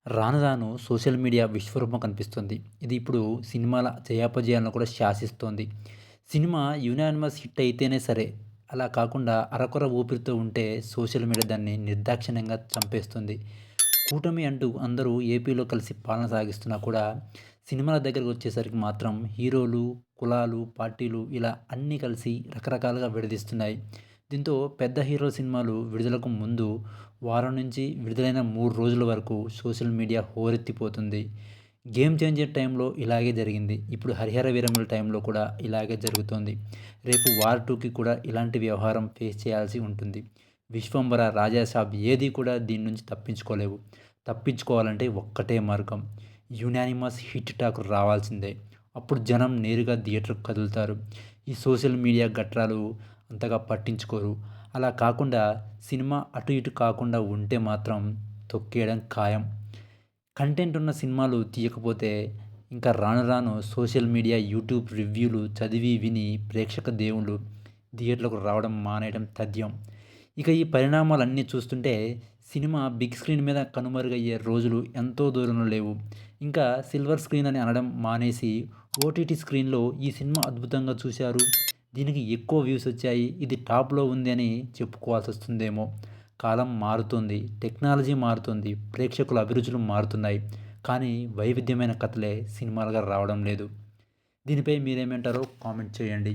రాను రాను social media విశ్వరూపం కనిపిస్తుంది. ఇది ఇప్పుడు సినిమాల చయాపజయాలను కూడా శాసిస్తోంది. సినిమా యునానిమస్ హిట్ అయితేనే సరే, అలా కాకుండా అరకొర ఊపిరితో ఉంటే సోషల్ మీడియా దాన్ని నిర్దాక్షిణ్యంగా చంపేస్తుంది. కూటమి అంటూ అందరూ ఏపీలో కలిసి పాలన సాగిస్తున్నా కూడా సినిమాల దగ్గరకు వచ్చేసరికి మాత్రం హీరోలు, కులాలు, పార్టీలు ఇలా అన్నీ కలిసి రకరకాలుగా విడదీస్తున్నాయి. దీంతో పెద్ద హీరో సినిమాలు విడుదలకు ముందు వారం నుంచి విడుదలైన 3 రోజుల వరకు సోషల్ మీడియా హోరెత్తిపోతుంది. 'గేమ్ చేంజర్' టైంలో ఇలాగే జరిగింది. ఇప్పుడు 'హరిహర వీరమల్లు' టైంలో కూడా ఇలాగే జరుగుతోంది. రేపు 'వార్ 2'కి కూడా ఇలాంటి వ్యవహారం ఫేస్ చేయాల్సి ఉంటుంది. 'విశ్వంబర', 'రాజాసాబ్' ఏది కూడా దీని నుంచి తప్పించుకోలేవు. తప్పించుకోవాలంటే ఒక్కటే మార్గం. యునానిమస్ హిట్ టాక్ రావాల్సిందే. అప్పుడు జనం నేరుగా థియేటర్‌కి కదులుతారు. ఈ సోషల్ మీడియా గట్రాలు అంతగా పట్టించుకోరు. అలా కాకుండా సినిమా అటు ఇటు కాకుండా ఉంటే మాత్రం తొక్కేయడం ఖాయం. కంటెంట్ ఉన్న సినిమాలు తీయకపోతే ఇంకా రాను రాను సోషల్ మీడియా, యూట్యూబ్ రివ్యూలు చదివి విని ప్రేక్షక దేవుళ్ళు థియేటర్లకు రావడం మానేయడం తథ్యం. ఇక ఈ పరిణామాలన్నీ చూస్తుంటే సినిమా బిగ్ స్క్రీన్ మీద కనుమరుగయ్యే రోజులు ఎంతో దూరంలో లేవు. ఇంకా సిల్వర్ స్క్రీన్ అని అనడం మానేసి ఓటీటీ స్క్రీన్‌లో ఈ సినిమా అద్భుతంగా చూశారు, దీనికి ఎక్కువ వ్యూస్ వచ్చాయి, ఇది టాప్‌లో ఉంది అని చెప్పుకోవాల్సొస్తుందేమో. కాలం మారుతోంది, టెక్నాలజీ మారుతోంది, ప్రేక్షకుల అభిరుచులు మారుతున్నాయి. కానీ వైవిధ్యమైన కథలే సినిమాలుగా రావడం లేదు. దీనిపై మీరేమంటారో కామెంట్ చేయండి.